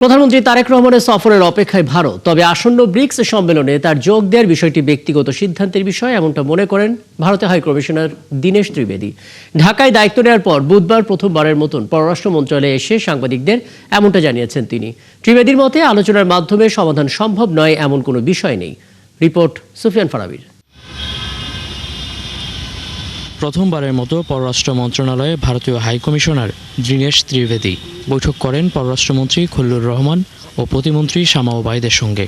প্রধানমন্ত্রী তারেক রহমানের সফরের অপেক্ষায় ভারত, তবে আসন্ন ব্রিক্স সম্মেলনে তার যোগ দেওয়ার বিষয়টি ব্যক্তিগত সিদ্ধান্তের বিষয়, এমনটা মনে করেন ভারতের হাই কমিশনার দীনেশ ত্রিবেদী। ঢাকায় দায়িত্ব নেওয়ার পর বুধবার প্রথমবারের মতন পররাষ্ট্র মন্ত্রণালয়ে এসে সাংবাদিকদের এমনটা জানিয়েছেন তিনি। ত্রিবেদীর মতে, আলোচনার মাধ্যমে সমাধান সম্ভব নয় এমন কোনো বিষয় নেই। রিপোর্ট সুফিয়ান ফারাবির। প্রথমবারের মতো পররাষ্ট্র মন্ত্রণালয়ে ভারতীয় হাইকমিশনার দীনেশ ত্রিবেদী বৈঠক করেন পররাষ্ট্রমন্ত্রী খলিলুর রহমান ও প্রতিমন্ত্রী শামা ওবায়দের সঙ্গে।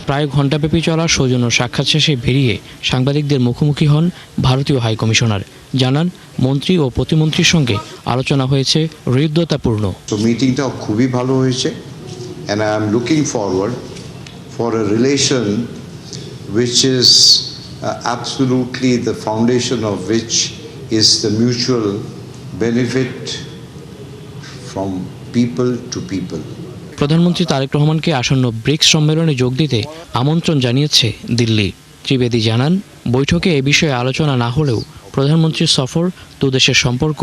প্রায় ঘণ্টাব্যাপী চলা সৌজন্য সাক্ষাৎ শেষে বেরিয়ে সাংবাদিকদের মুখোমুখি হন ভারতীয় হাইকমিশনার। জানান, মন্ত্রী ও প্রতিমন্ত্রীর সঙ্গে আলোচনা হয়েছে হৃদ্যতাপূর্ণ। মিটিংটা খুবই ভালো হয়েছে, and I am looking forward for a relation which is absolutely the foundation of which is the mutual benefit from people to people. প্রধানমন্ত্রী তারেক রহমানকে আসন্ন ব্রিক্স সম্মেলনে যোগ দিতে আমন্ত্রণ জানিয়েছে দিল্লি। ত্রিবেদী জানান, বৈঠকে এ বিষয়ে আলোচনা না হলেও প্রধানমন্ত্রীর সফর দুদেশের সম্পর্ক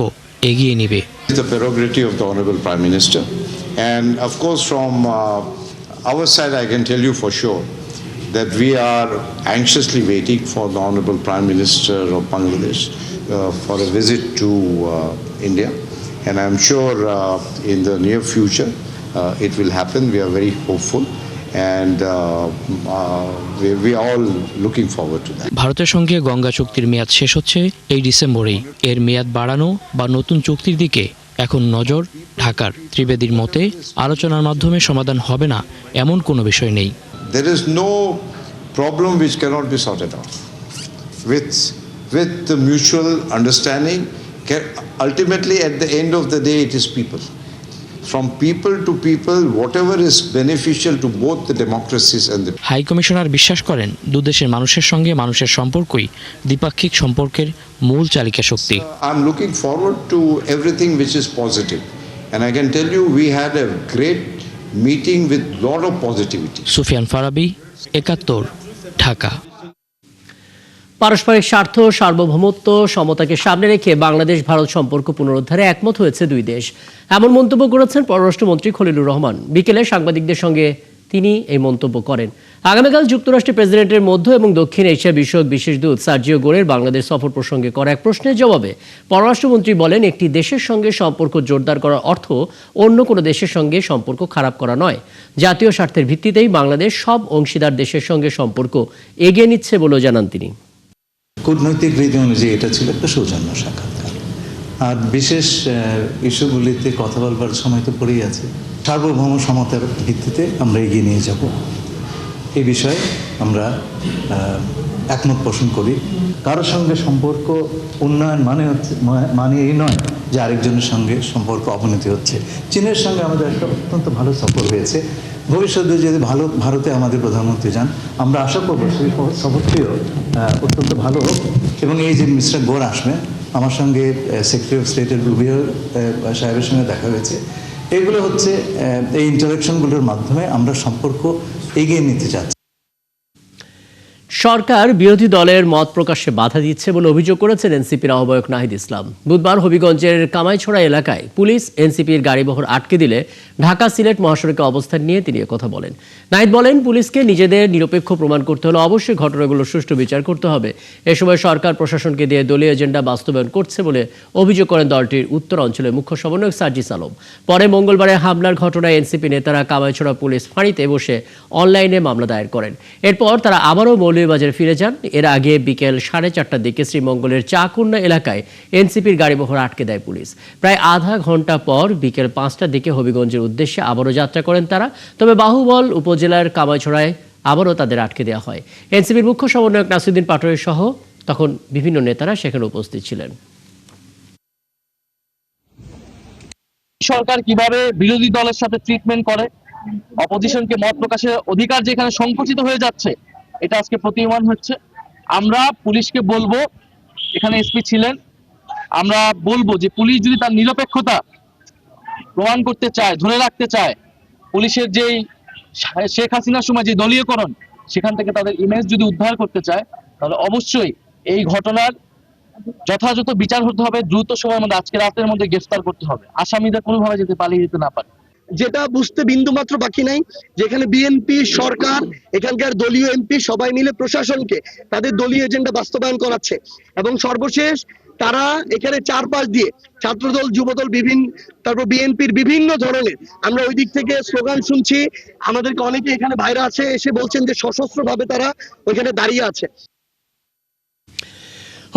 এগিয়ে নেবে। The prerogative of the Honorable Prime Minister, and of course from our side I can tell you for sure that we are anxiously waiting for the Honorable Prime Minister of Bangladesh for a visit to India, and I'm sure in the near future it will happen. We are very hopeful, and we are all looking forward to that. ভারতের সঙ্গে গঙ্গা চুক্তির মেয়াদ শেষ হচ্ছে এই ডিসেম্বরেই। এর মেয়াদ বাড়ানো বা নতুন চুক্তির দিকে এখন নজর ঢাকার। ত্রিবেদীর মতে, আলোচনার মাধ্যমে সমাধান হবে না এমন কোনো বিষয় নেই। There is no problem which cannot be sorted out. With the mutual understanding, ultimately at the end of the day it is people. From people to people, whatever is beneficial to both the democracies and the... high commissioner বিশ্বাস করেন, দুদেশের মানুষের সঙ্গে মানুষের সম্পর্কই দ্বিপাক্ষিক সম্পর্কের মূল চালিকা শক্তি। I'm looking forward to everything which is positive, and I can tell you we had a great meeting with lot of positivity. Sufian Farabi, ৭১, Dhaka. পারস্পরিক স্বার্থ, সার্বভৌমত্ব, সমতাকে সামনে রেখে বাংলাদেশ ভারত সম্পর্ক পুনরুদ্ধারে একমত হয়েছে দুই দেশ, এমন মন্তব্য করেছেন পররাষ্ট্রমন্ত্রী খলিলুর রহমান। বিকেলে সাংবাদিকদের সঙ্গে তিনি এই মন্তব্য করেন। আগামীকাল যুক্তরাষ্ট্রের প্রেসিডেন্টের মধ্য এবং দক্ষিণ এশিয়া বিষয়ক বিশেষ দূত সার্জিও গোরের বাংলাদেশ সফর প্রসঙ্গে করা এক প্রশ্নের জবাবে পররাষ্ট্রমন্ত্রী বলেন, একটি দেশের সঙ্গে সম্পর্ক জোরদার করার অর্থ অন্য কোনো দেশের সঙ্গে সম্পর্ক খারাপ করা নয়। জাতীয় স্বার্থের ভিত্তিতেই বাংলাদেশ সব অংশীদার দেশের সঙ্গে সম্পর্ক এগিয়ে নিচ্ছে বলেও জানান তিনি। কূটনৈতিক রীতি অনুযায়ী এটা ছিল একটা সৌজন্য সাক্ষাৎকার, আর বিশেষ ইস্যুগুলিতে কথা বলবার সময় তো পড়েই আছে। সার্বভৌম সমতার ভিত্তিতে আমরা এগিয়ে নিয়ে যাব, এই বিষয়ে আমরা একমত পোষণ করি। কারোর সঙ্গে সম্পর্ক উন্নয়ন মানে এই নয় যে আরেকজনের সঙ্গে সম্পর্ক অবনতি হচ্ছে। চীনের সঙ্গে আমাদের একটা অত্যন্ত ভালো সফর হয়েছে। ভবিষ্যতে যদি ভারতে আমাদের প্রধানমন্ত্রী যান, আমরা আশা করবো সেই সফরটিও অত্যন্ত ভালো হোক। এবং এই যে মিস্টার গোর আসবেন, আমার সঙ্গে সেক্রেটারি অফ স্টেটের রুবিও সাহেবের সঙ্গে দেখা হয়েছে। এগুলো হচ্ছে এই ইন্টারাকশনগুলোর মাধ্যমে আমরা সম্পর্ক এগিয়ে নিতে চাচ্ছি। সরকার বিরোধী দলের মত প্রকাশে বাধা দিচ্ছে বলে অভিযোগ করেছেন এনসিপির আহ্বায়ক নাহিদ ইসলাম। বুধবার হবিগঞ্জের কামাইছড়া এলাকায় পুলিশ এনসিপির গাড়িবহর আটকে দিলে ঢাকা সিলেট মহাসড়কে অবস্থান নিয়ে তিনি কথা বলেন। নাহিদ বলেন, পুলিশকে নিজেদের নিরপেক্ষ প্রমাণ করতে হলে অবশ্যই ঘটনাগুলোর সুষ্ঠু বিচার করতে হবে। এ সময় সরকার প্রশাসনকে দিয়ে দলীয় এজেন্ডা বাস্তবায়ন করছে বলে অভিযোগ করেন দলটির উত্তর অঞ্চলের মুখ্য সমন্বয়ক সার্জিস আলম। পরে মঙ্গলবারে হামলার ঘটনায় এনসিপি নেতারা কামাইছড়া পুলিশ ফাঁড়িতে বসে অনলাইনে মামলা দায়ের করেন। এরপর তারা আবারও বাজারে ফিরে যান। এর আগে বিকেল 4:30টার দিকে শ্রীমঙ্গলের চাকুন্না এলাকায় এনসিপির গাড়িবহর আটকে দেয় পুলিশ। প্রায় আধা ঘন্টা পর বিকেল 5টার দিকে হবিগঞ্জের উদ্দেশ্যে আবারও যাত্রা করেন তারা। তবে বাহুবল উপজেলার কামাইছড়ায় আবারও তাদের আটকে দেওয়া হয়। এনসিপির মুখ্য সমন্বয়ক নাসিরুদ্দিন পাটোয়ারি সহ তখন বিভিন্ন নেতারা সেখানে উপস্থিত ছিলেন। সরকার কিভাবে বিরোধী দলের সাথে ট্রিটমেন্ট করে, অপোজিশনকে মত প্রকাশের অধিকার যেখানে সংকুচিত হয়ে যাচ্ছে, এটা আজকে প্রতীয়মান হচ্ছে। আমরা পুলিশকে বলবো, এখানে এসপি ছিলেন, আমরা বলবো যে পুলিশ যদি তার নিরপেক্ষতা প্রমাণ করতে চায়, ধরে রাখতে চায়, পুলিশের যেই শেখ হাসিনার সময় যে দলীয়করণ, সেখান থেকে তাদের ইমেজ যদি উদ্ধার করতে চায়, তাহলে অবশ্যই এই ঘটনার যথাযথ বিচার হতে হবে। দ্রুত সময়ের মধ্যে, আজকে রাতের মধ্যে গ্রেফতার করতে হবে। আসামিদের কোনোভাবে যাতে পালিয়ে যেতে না পারে। যেটা বুঝতে বিন্দুমাত্র বাকি নাই, যেখানে বিএনপি সরকার, এখানকার দলীয় এমপি সবাই মিলে প্রশাসনকে তাদের দলীয় এজেন্ডা বাস্তবায়ন করাচ্ছে। এবং সর্বশেষ তারা এখানে চারপাশ দিয়ে ছাত্রদল, যুবদল, তারপর বিএনপির বিভিন্ন ধরনের, আমরা ওই দিক থেকে স্লোগান শুনছি। আমাদেরকে অনেকে এখানে বাইরে আছে এসে বলছেন যে সশস্ত্র ভাবে তারা ওইখানে দাঁড়িয়ে আছে।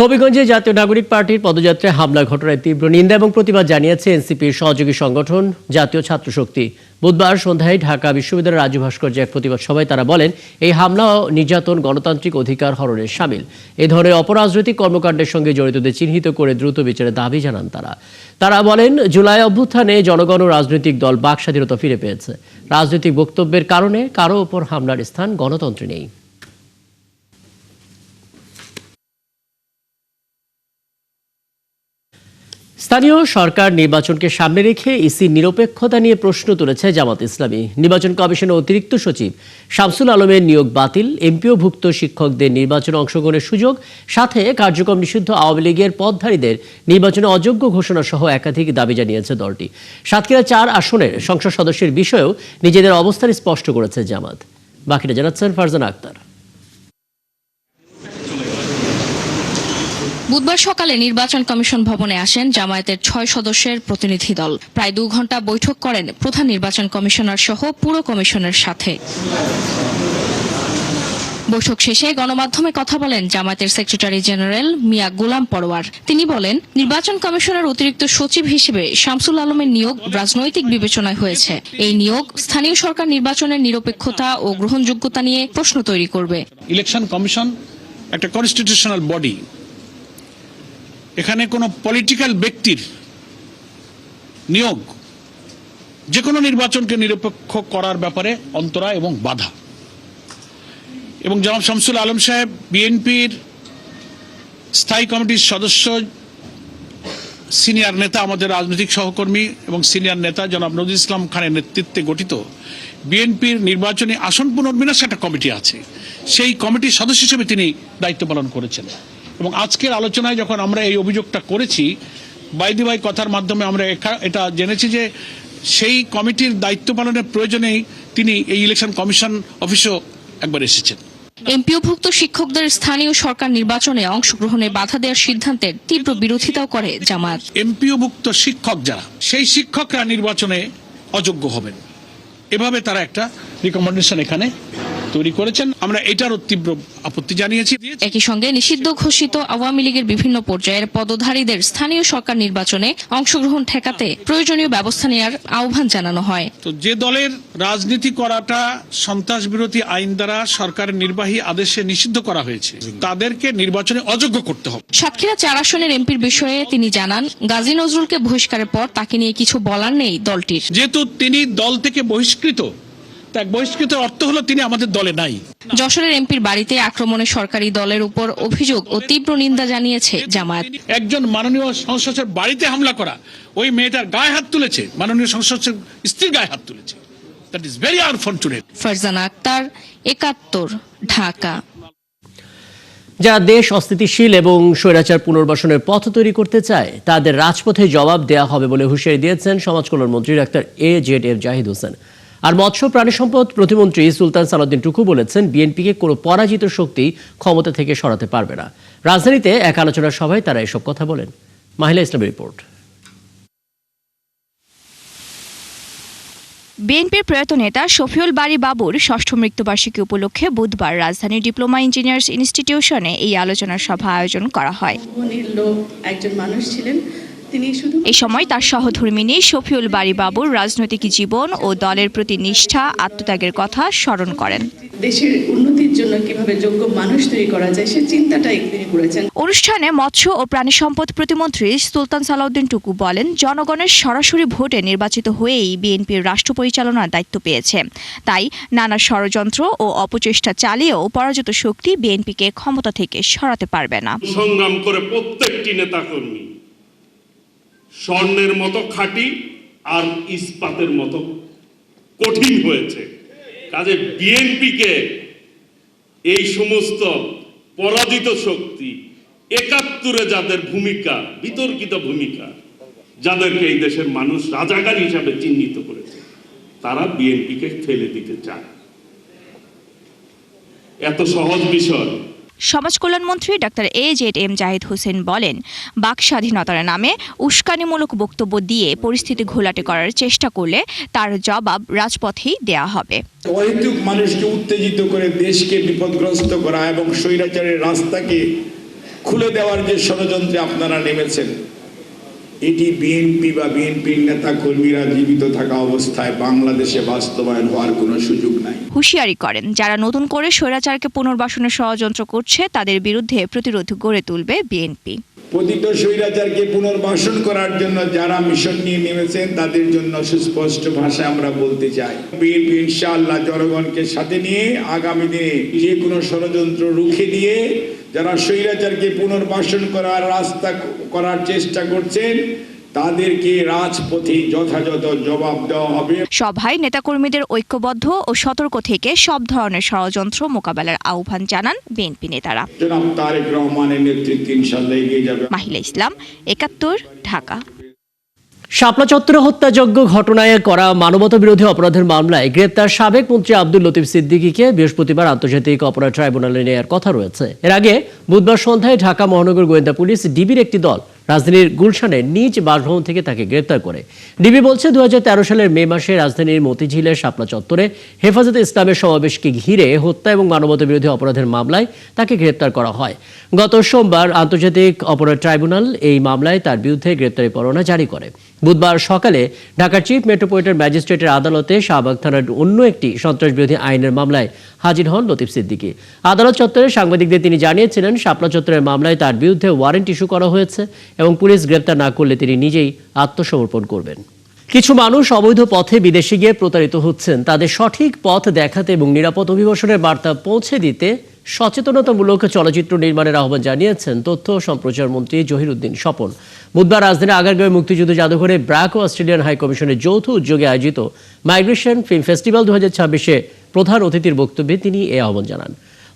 হবিগঞ্জে জাতীয় নাগরিক পার্টির পদযাত্রায় হামলা ঘটনায় তীব্র নিন্দা এবং প্রতিবাদ জানিয়েছে এনসিপির সহযোগী সংগঠন জাতীয় ছাত্র শক্তি। বুধবার সন্ধ্যায় ঢাকা বিশ্ববিদ্যালয়ের রাজু ভাস্কর্যে এক প্রতিবাদ সভায় তারা বলেন, এই হামলা ও নির্যাতন গণতান্ত্রিক অধিকার হরণের শামিল। এ ধরনের অপরাজনৈতিক কর্মকাণ্ডের সঙ্গে জড়িতদের চিহ্নিত করে দ্রুত বিচারের দাবি জানান তারা বলেন, জুলাই অভ্যুত্থানে জনগণ ও রাজনৈতিক দল বাক স্বাধীনতা ফিরে পেয়েছে। রাজনৈতিক বক্তব্যের কারণে কারো ওপর হামলার স্থান গণতন্ত্রে নেই। স্থানীয় সরকার নির্বাচনকে সামনে রেখে ইসির নিরপেক্ষতা নিয়ে প্রশ্ন তুলেছে জামাত ইসলামী। নির্বাচন কমিশনের অতিরিক্ত সচিব শামসুল আলমের নিয়োগ বাতিল, এমপিওভুক্ত শিক্ষকদের নির্বাচনে অংশগ্রহণের সুযোগ, সাথে কার্যক্রম নিষিদ্ধ আওয়ামী লীগের পদধারীদের নির্বাচনে অযোগ্য ঘোষণা সহ একাধিক দাবি জানিয়েছে দলটি। সাতক্ষীরা 4 আসনের সংসদ সদস্যের বিষয়েও নিজেদের অবস্থান স্পষ্ট করেছে জামাত। বাকিটা জানাচ্ছেন ফারজানা আক্তার। বুধবার সকালে নির্বাচন কমিশন ভবনে আসেন জামায়াতের 6 সদস্যের প্রতিনিধি দল। প্রায় 2 ঘন্টা বৈঠক করেন প্রধান নির্বাচন কমিশনার সহ পুরো কমিশনের সাথে। বৈঠক শেষে গণমাধ্যমে কথা বলেন জামায়াতের সেক্রেটারি জেনারেল মিয়া গোলাম পরোয়ার। তিনি বলেন, নির্বাচন কমিশনের অতিরিক্ত সচিব হিসেবে শামসুল আলমের নিয়োগ রাজনৈতিক বিবেচনায় হয়েছে। এই নিয়োগ স্থানীয় সরকার নির্বাচনের নিরপেক্ষতা ও গ্রহণযোগ্যতা নিয়ে প্রশ্ন তৈরি করবে। ইলেকশন কমিশন একটা কনস্টিটিউশনাল বডি। এখানে কোনো পলিটিক্যাল ব্যক্তির নিয়োগ যে কোনো নির্বাচনকে নিরপেক্ষ করার ব্যাপারে অন্তরায় এবং বাধা। এবং জনাব শামসুল আলম সাহেব বিএনপির স্থায়ী কমিটির সদস্য, সিনিয়র নেতা, আমাদের রাজনৈতিক সহকর্মী এবং সিনিয়র নেতা জনাব নজরুল ইসলাম খানের নেতৃত্বে গঠিত বিএনপির নির্বাচনী আসন পুনর্বিন্যাস একটা কমিটি আছে। সেই কমিটির সদস্য হিসেবে তিনি দায়িত্ব পালন করেছেন। এবং আজকের আলোচনায় যখন আমরা এই অভিযোগটা করেছি, বাইদি ভাই কথার মাধ্যমে আমরা এটা জেনেছি যে সেই কমিটির দায়িত্ব পালনের প্রয়োজনেই তিনি এই ইলেকশন কমিশন অফিসেও একবার এসেছেন। এমপিওভুক্ত শিক্ষকদের স্থানীয় সরকার নির্বাচনে অংশগ্রহণে বাধা দেওয়ার সিদ্ধান্তের তীব্র বিরোধিতাও করে জামায়াত। এমপিওভুক্ত শিক্ষক যারা, সেই শিক্ষকরা নির্বাচনে অযোগ্য হবেন, এভাবে তারা একটা রিকমেন্ডেশন এখানে তৈরি করেছেন। আমরা এটারও তীব্র আপত্তি জানিয়েছি। একই সঙ্গে নিষিদ্ধ ঘোষিত আওয়ামী লীগের বিভিন্ন পর্যায়ের পদধারীদের স্থানীয় সরকার নির্বাচনে অংশগ্রহণ ঠেকাতে প্রয়োজনীয় ব্যবস্থা নেওয়ার আহ্বান জানানো হয়। তো যে দলের রাজনীতি করাটা সন্ত্রাস বিরোধী আইন দ্বারা সরকারের নির্বাহী আদেশে নিষিদ্ধ করা হয়েছে, তাদেরকে নির্বাচনে অযোগ্য করতে হবে। সাতক্ষীরা 4 আসনের এমপির বিষয়ে তিনি জানান, গাজী নজরুলকে বহিষ্কারের পর তাকে নিয়ে কিছু বলার নেই দলটির। যেহেতু তিনি দল থেকে বহিষ্কৃত, তাই বহিষ্কৃত অর্থ হলো তিনি আমাদের দলে নাই। যশোরের এমপির বাড়িতে আক্রমণে সরকারি দলের উপর অভিযোগ ও তীব্র নিন্দা জানিয়েছে জামায়াত। একজন মাননীয় সংসদ সদস্যের বাড়িতে হামলা করা, ওই মেয়েটার গায়ে হাত তুলেছে, মাননীয় সংসদ সদস্যের স্ত্রীর গায়ে হাত তুলেছে। That is very unfortunate. Farzana Akhtar, 71, Dhaka. যারা দেশ অস্থিতিশীল এবং স্বৈরাচার পুনর্বাসনের পথ তৈরি করতে চায়, তাদের রাজপথে জবাব দেওয়া হবে বলে হুঁশিয়ারি দিয়েছেন সমাজ কল্যাণ মন্ত্রী ডাক্তার AJF জাহিদ হোসেন। আর মৎস্য প্রাণী সম্পদ প্রতিমন্ত্রী সুলতান সালাউদ্দিন টুকু বলেছেন, বিএনপিকে কোনো পরাজিত শক্তি ক্ষমতা থেকে সরাতে পারবে না। রাজধানীতে এক আলোচনা সভায় তারা এসব কথা বলেন। মাহিলা ইসলামের রিপোর্ট। বিএনপির প্রয়াত নেতা শফিউল বারী বাবুর 6ষ্ঠ মৃত্যুবার্ষিকী উপলক্ষে বুধবার রাজধানীর ডিপ্লোমা ইঞ্জিনিয়ার্স ইনস্টিটিউশনে এই আলোচনা সভা আয়োজন করা হয়। একজন মানুষ ছিলেন। এই সময় তার সহধর্মিণী শফিউল বারী বাবুর রাজনৈতিক জীবন ও দলের প্রতি নিষ্ঠা, আত্মত্যাগের কথা স্মরণ করেন। দেশের উন্নতির জন্য কিভাবে যোগ্য মানুষ তৈরি করা যায় সে চিন্তাটাই তিনি করেছেন। অনুষ্ঠানে মৎস্য ও প্রাণী সম্পদ প্রতিমন্ত্রী সুলতান সালাউদ্দিন টুকু বলেন, জনগণের সরাসরি ভোটে নির্বাচিত হয়েই বিএনপির রাষ্ট্র পরিচালনার দায়িত্ব পেয়েছে। তাই নানা ষড়যন্ত্র ও অপচেষ্টা চালিয়েও পরাজিত শক্তি বিএনপিকে ক্ষমতা থেকে সরাতে পারবে না। সংগ্রাম করে প্রত্যেকটি নেতাকর্মী স্বর্ণের মতো খাঁটি আর ইস্পাতের মতো কঠিন হয়েছে। কাজে বিএনপিকে এই সমস্ত পরাজিত শক্তি 71-এ যাদের ভূমিকা, বিতর্কিত ভূমিকা, যাদেরকে এই দেশের মানুষ রাজাকার হিসাবে চিহ্নিত করেছে, তারা বিএনপিকে ফেলে দিতে চায়। এত সহজ বিষয়। সমাজ কল্যাণমন্ত্রী ডাক্তার AJM জাহিদ হোসেন বলেন, বাক স্বাধীনতার নামে উস্কানিমূলক বক্তব্য দিয়ে পরিস্থিতি ঘোলাটে করার চেষ্টা করলে তার জবাব রাজপথেই দেয়া হবে। অহেতুক মানুষকে উত্তেজিত করে দেশকে বিপদগ্রস্ত করা এবং স্বৈরাচারের রাস্তাকে খুলে দেওয়ার যে ষড়যন্ত্রে আপনারা নেমেছেন, এটি বিএনপি বা বিএনপির নেতা কর্মীরা জীবিত থাকা অবস্থায় বাংলাদেশে বাস্তবায়ন হওয়ার কোনো সুযোগ নাই। হুঁশিয়ারি করেন, যারা নতুন করে স্বৈরাচারকে পুনর্বাসনের ষড়যন্ত্র করছে তাদের বিরুদ্ধে প্রতিরোধ গড়ে তুলবে বিএনপি। পতিত স্বৈরাচারকে পুনর্বাসন করার জন্য যারা মিশন নিয়ে নেমেছেন তাদের জন্য সুস্পষ্ট ভাষায় আমরা বলতে চাই, বিএনপি ইনশাআল্লাহ জনগণকে সাথে নিয়ে আগামী দিনে যে কোনো ষড়যন্ত্র রুখে দিয়ে যারা স্বৈরাচারকে পুনর্বাসন করার রাস্তা করার চেষ্টা করছেন তাদেরকে রাজপথে যথাযথ জবাব দেওয়া হবে। সভায় নেতাকর্মীদের ঐক্যবদ্ধ ও সতর্ক থেকে সব ধরনের ষড়যন্ত্র মোকাবেলার আহ্বান জানান বিএনপি নেতারা। জনাব তারেক রহমানের নেতৃত্বে ইনশাআল্লাহ এগিয়ে যাবে। মাহিলা ইসলাম, ৭১, ঢাকা। শাপলা চত্বরে হত্যাযজ্ঞ ঘটনায় করা মানবতা বিরোধী অপরাধের মামলায় গ্রেপ্তার সাবেক মন্ত্রী আব্দুল লতিফ সিদ্দিকীকে বৃহস্পতিবার আন্তর্জাতিক অপরাধ ট্রাইব্যুনালে নেওয়ার কথা রয়েছে। এর আগে বুধবার সন্ধ্যায় ঢাকা মহানগর গোয়েন্দা পুলিশ ডিবির একটি দল রাজধানীর গুলশানে নিজ বাসভবন থেকে তাকে গ্রেপ্তার করে। ডিবি বলছে 2013 সালের মে মাসে রাজধানীর মতিঝিলের শাপলা চত্বরে হেফাজতে ইসলামের সমাবেশকে ঘিরে হত্যা এবং মানবতা বিরোধী অপরাধের মামলায় তাকে গ্রেপ্তার করা হয়। গত সোমবার আন্তর্জাতিক অপরাধ ট্রাইব্যুনাল এই মামলায় তার বিরুদ্ধে গ্রেপ্তারি পরোয়ানা জারি করে। বুধবার সকালে ঢাকার চিফ মেট্রোপলিটন ম্যাজিস্ট্রেটের আদালতে শাহবাগ থানার অন্য একটি সন্ত্রাস বিরোধী আইনের মামলায় হাজির হন লতিফ সিদ্দিকী। আদালত চত্বরে সাংবাদিকদের তিনি জানিয়েছিলেন, শাপলা চত্বরের মামলায় তার বিরুদ্ধে ওয়ারেন্ট ইস্যু করা হয়েছে এবং পুলিশ গ্রেপ্তার না করলে তিনি নিজেই আত্মসমর্পণ করবেন। কিছু মানুষ অবৈধ পথে বিদেশে গিয়ে প্রতারিত হচ্ছেন। তাদের সঠিক পথ দেখাতে এবং নিরাপদ অভিবাসনের বার্তা পৌঁছে দিতে সচেতনতামূলক চলচ্চিত্র নির্মাণের আহ্বান জানিয়েছেন তথ্য ও সম্প্রচার মন্ত্রী জহিরুদ্দিন স্বপন। বুধবার রাজধানীর আগারগাঁওয়ে মুক্তিযুদ্ধ জাদুঘরে ব্র্যাক ও অস্ট্রেলিয়ান হাই কমিশনের যৌথ উদ্যোগে আয়োজিত মাইগ্রেশন ফিল্ম ফেস্টিভ্যাল 2026-এ প্রধান অতিথির বক্তব্যে তিনি এই আহ্বান জানান।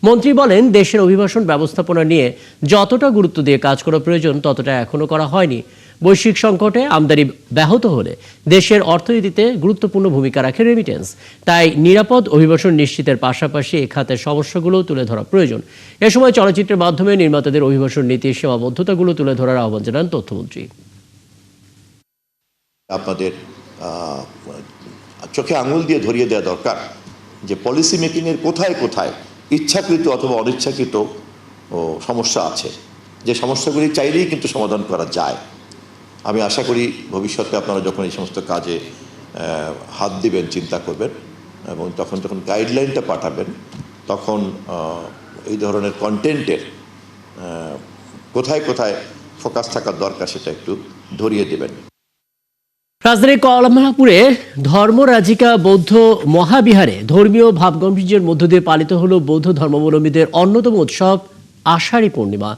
মন্ত্রী বলেন, দেশের অভিবাসন ব্যবস্থাপনা নিয়ে যতটা গুরুত্ব দিয়ে কাজ করা প্রয়োজন ততটা এখনো করা হয়নি। বৈশ্বিক সংকটে আমদানি ব্যাহত হলে দেশের অর্থনীতিতে গুরুত্বপূর্ণ ভূমিকা রাখে রেমিটেন্স। তাই নিরাপদ অভিবাসন নিশ্চিতের পাশাপাশি এ খাতের সমস্যাগুলো তুলে ধরা প্রয়োজন। এ সময় চলচ্চিত্রের মাধ্যমে নির্মাতাদের অভিবাসন নীতির সীমাবদ্ধতাগুলো তুলে ধরার আহ্বান জানান তথ্যমন্ত্রী। আপনাদের চোখে আঙুল দিয়ে ধরিয়ে দেওয়া দরকার যে পলিসি মেকিংয়ের কোথায় কোথায় ইচ্ছাকৃত অথবা অনিচ্ছাকৃত সমস্যা আছে, যে সমস্যাগুলি চাইলেই কিন্তু সমাধান করা যায়। আমি আশা করি ভবিষ্যতে আপনারা যখন এই সমস্ত কাজে হাত দিবেন, চিন্তা করবেন এবং যখন গাইডলাইনটা পাঠাবেন তখন এই ধরনের কন্টেন্টের কোথায় কোথায় ফোকাস থাকার দরকার সেটা একটু ধরিয়ে দেবেন। রাজধানীর কমলাপুরে ধর্মরাজিকা বৌদ্ধ মহাবিহারে ধর্মীয় ভাবগাম্ভীর্যের মধ্য দিয়ে পালিত হল বৌদ্ধ ধর্মাবলম্বীদের অন্যতম উৎসব আষাঢ়ী পূর্ণিমা।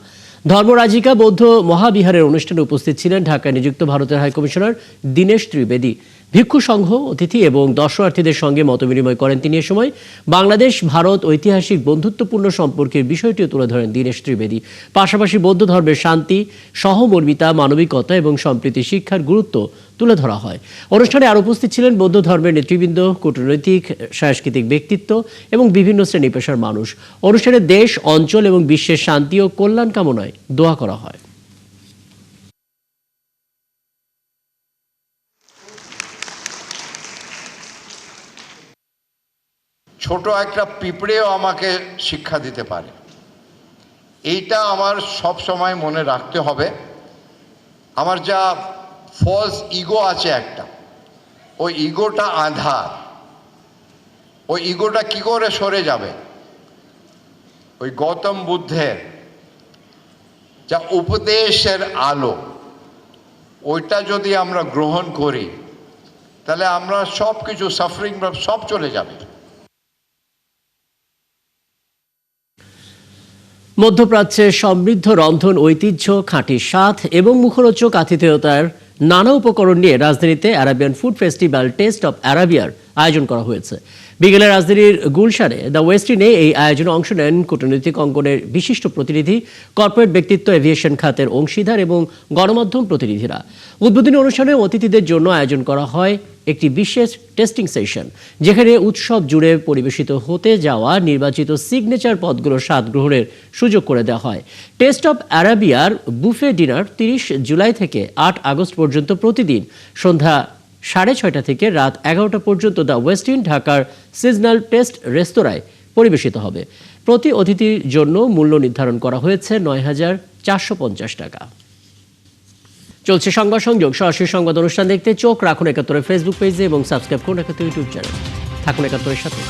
ধর্মরাজিকা বৌদ্ধ মহাবিহারের অনুষ্ঠানে উপস্থিত ছিলেন ঢাকায় নিযুক্ত ভারতের হাইকমিশনার দীনেশ ত্রিবেদী। ভিক্ষু সংঘ, অতিথি এবং দর্শনার্থীদের সঙ্গে মতবিনিময় করেন তিনি। এ সময় বাংলাদেশ ভারত ঐতিহাসিক বন্ধুত্বপূর্ণ সম্পর্কের বিষয়টিও তুলে ধরেন দীনেশ ত্রিবেদী। পাশাপাশি বৌদ্ধ ধর্মের শান্তি, সহমর্মিতা, মানবিকতা এবং সম্প্রীতি শিক্ষার গুরুত্ব তুলে ধরা হয়। অনুষ্ঠানে আরও উপস্থিত ছিলেন বৌদ্ধ ধর্মের নেতৃবৃন্দ, কূটনৈতিক সাংস্কৃতিক ব্যক্তিত্ব এবং বিভিন্ন শ্রেণী পেশার মানুষ। অনুষ্ঠানে দেশ, অঞ্চল এবং বিশ্বের শান্তি ও কল্যাণ কামনায় দোয়া করা হয়। ছোট একটা পিঁপড়েও আমাকে শিক্ষা দিতে পারে, এইটা আমার সব সময় মনে রাখতে হবে। আমার যা ফলস ইগো আছে একটা, ওই ইগোটা আঁধার, ওই ইগোটা কি করে সরে যাবে? ওই গৌতম বুদ্ধের যা উপদেশের আলো, ওইটা যদি আমরা গ্রহণ করি তাহলে আমরা সব কিছু সাফারিং সব চলে যাবে। মধ্যপ্রাচ্যের সমৃদ্ধ রন্ধন ঐতিহ্য, খাঁটি স্বাদ এবং মুখরোচক আতিথেয়তার নানা উপকরণ নিয়ে রাজধানীতে Arabian food festival taste of আরাবিয়ার আয়োজন করা হয়েছে। বিকেলে রাজধানীর গুলশানে দ্য ওয়েস্টিনে এই আয়োজনে অংশ নেন কূটনৈতিক অঙ্গনের বিশিষ্ট প্রতিনিধি, কর্পোরেট ব্যক্তিত্ব, এভিয়েশন খাতের অংশীদার এবং গণমাধ্যম প্রতিনিধিরা। উদ্বোধনী অনুষ্ঠানে অতিথিদের জন্য আয়োজন করা হয় একটি বিশেষ টেস্টিং সেশন, যেখানে উৎসব জুড়ে পরিবেশিত হতে যাওয়া নির্বাচিত সিগনেচার পদগুলোর স্বাদ গ্রহণের সুযোগ করে দেওয়া হয়। টেস্ট অব আরাবিয়ার বুফে ডিনার 30 জুলাই থেকে 8 আগস্ট পর্যন্ত প্রতিদিন সন্ধ্যা 6:30 থেকে রাত 11টা পর্যন্ত দ্য ওয়েস্টিন ঢাকার সিজনাল টেস্ট রেস্তোরাঁয় পরিবেশিত হবে। প্রতি অতিথির জন্য মূল্য নির্ধারণ করা হয়েছে 9,450 টাকা। চলছে সংবাদ সংযোগ। সরাসরি সংবাদ অনুষ্ঠান দেখতে চোখ রাখুন 71 ফেসবুক পেজে এবং সাবস্ক্রাইব করুন 71 ইউটিউব চ্যানেল। থাকুন 71 সাথে।